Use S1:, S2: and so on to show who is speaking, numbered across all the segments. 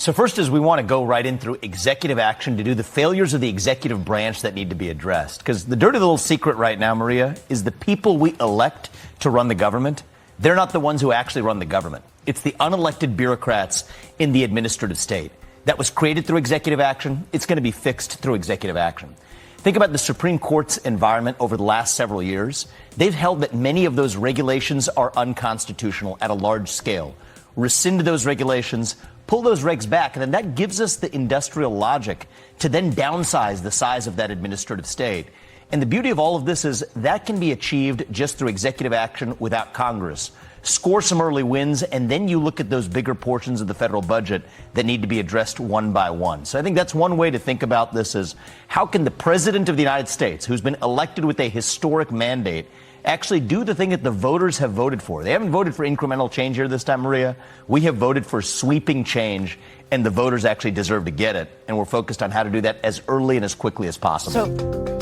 S1: So first is we want to go right in through executive action to do the failures of the executive branch that need to be addressed. Because the dirty little secret right now, Maria, is the people we elect to run the government, they're not the ones who actually run the government. It's the unelected bureaucrats in the administrative state. That was created through executive action. It's going to be fixed through executive action. Think about the Supreme Court's environment over the last several years. They've held that many of those regulations are unconstitutional at a large scale. Rescind those regulations, pull those regs back, and then that gives us the industrial logic to then downsize the size of that administrative state. And the beauty of all of this is that can be achieved just through executive action without Congress. Score some early wins, and then you look at those bigger portions of the federal budget that need to be addressed one by one. So I think that's one way to think about this is how can the president of the United States, who's been elected with a historic mandate, actually do the thing that the voters have voted for. They haven't voted for incremental change here this time, Maria. We have voted for sweeping change, and the voters actually deserve to get it. And we're focused on how to do that as early and as quickly as possible.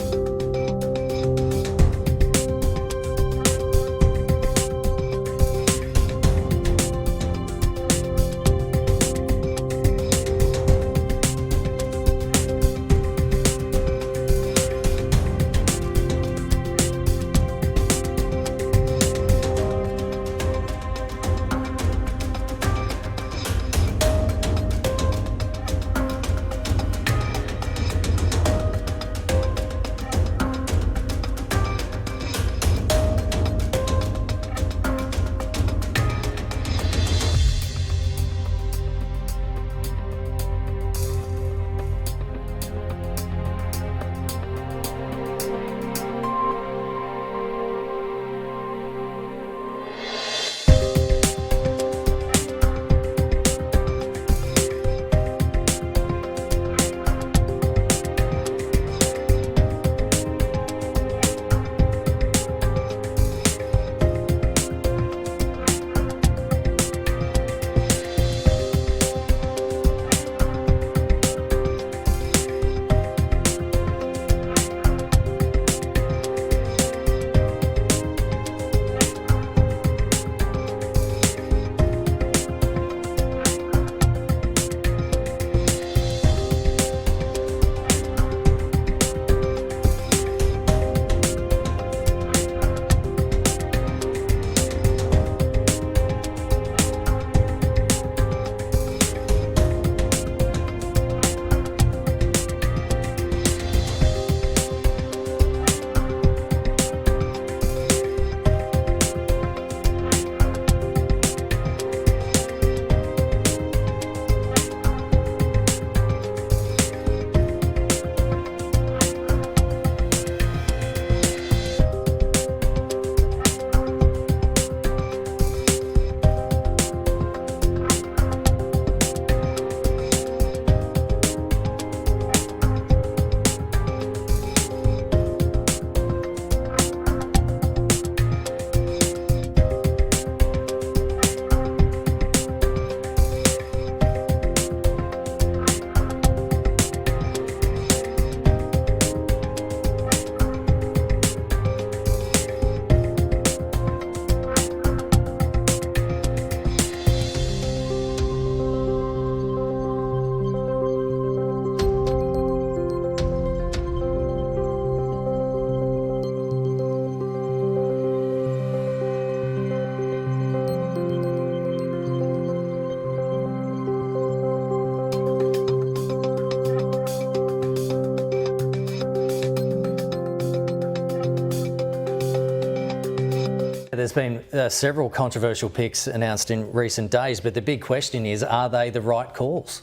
S2: There's been several controversial picks announced in recent days, but the big question is, are they the right calls?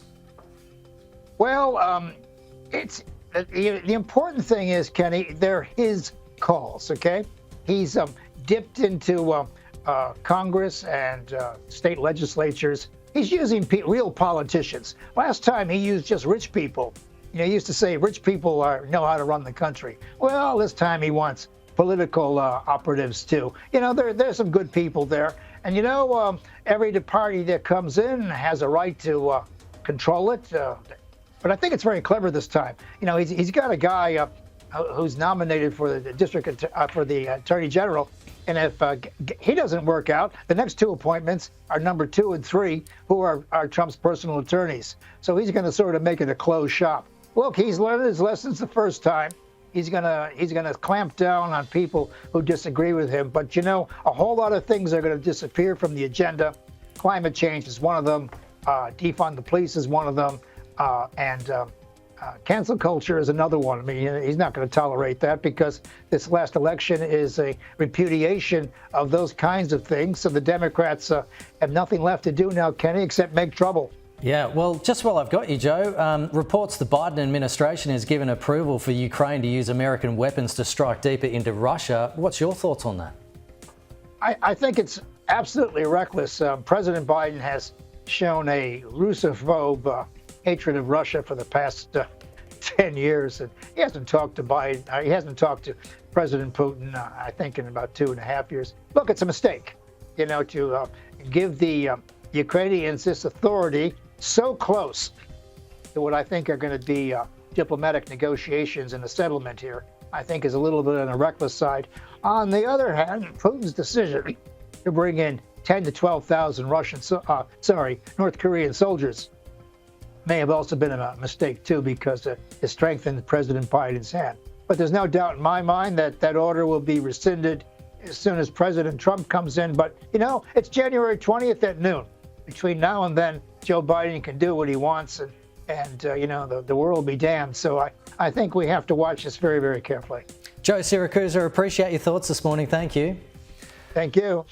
S3: Well, it's the important thing is, Kenny, they're his calls, okay? He's dipped into Congress and state legislatures. He's using real politicians. Last time he used just rich people. You know, he used to say rich people know how to run the country. Well, this time he wants political operatives too. You know, there's some good people there. And you know, every party that comes in has a right to control it. But I think it's very clever this time. You know, he's got a guy who's nominated for the district for the attorney general. And if he doesn't work out, the next two appointments are number 2 and 3, who are Trump's personal attorneys. So he's going to sort of make it a closed shop. Look, he's learned his lessons the first time. He's gonna clamp down on people who disagree with him. But a whole lot of things are going to disappear from the agenda. Climate change is one of them. Defund the police is one of them. And cancel culture is another one. I mean, he's not going to tolerate that because this last election is a repudiation of those kinds of things. So the Democrats have nothing left to do now, Kenny, except make trouble.
S2: Yeah, well, just while I've got you, Joe, reports the Biden administration has given approval for Ukraine to use American weapons to strike deeper into Russia. What's your thoughts on that? I think it's absolutely reckless. President Biden has shown a Russophobe hatred of Russia for the past 10 years, and he hasn't talked to Biden. He hasn't talked to President Putin, I think, in about 2.5 years. Look, it's a mistake, to give the Ukrainians this authority so close to what I think are going to be diplomatic negotiations and a settlement here. I think is a little bit on the reckless side. On the other hand, Putin's decision to bring in 10 to 12,000 North Korean soldiers may have also been a mistake too, because it strengthened President Biden's hand. But there's no doubt in my mind that that order will be rescinded as soon as President Trump comes in. But it's January 20th at noon. Between now and then, Joe Biden can do what he wants, and the world will be damned. So I think we have to watch this very, very carefully. Joe Siracusa, appreciate your thoughts this morning. Thank you.
S3: Thank you.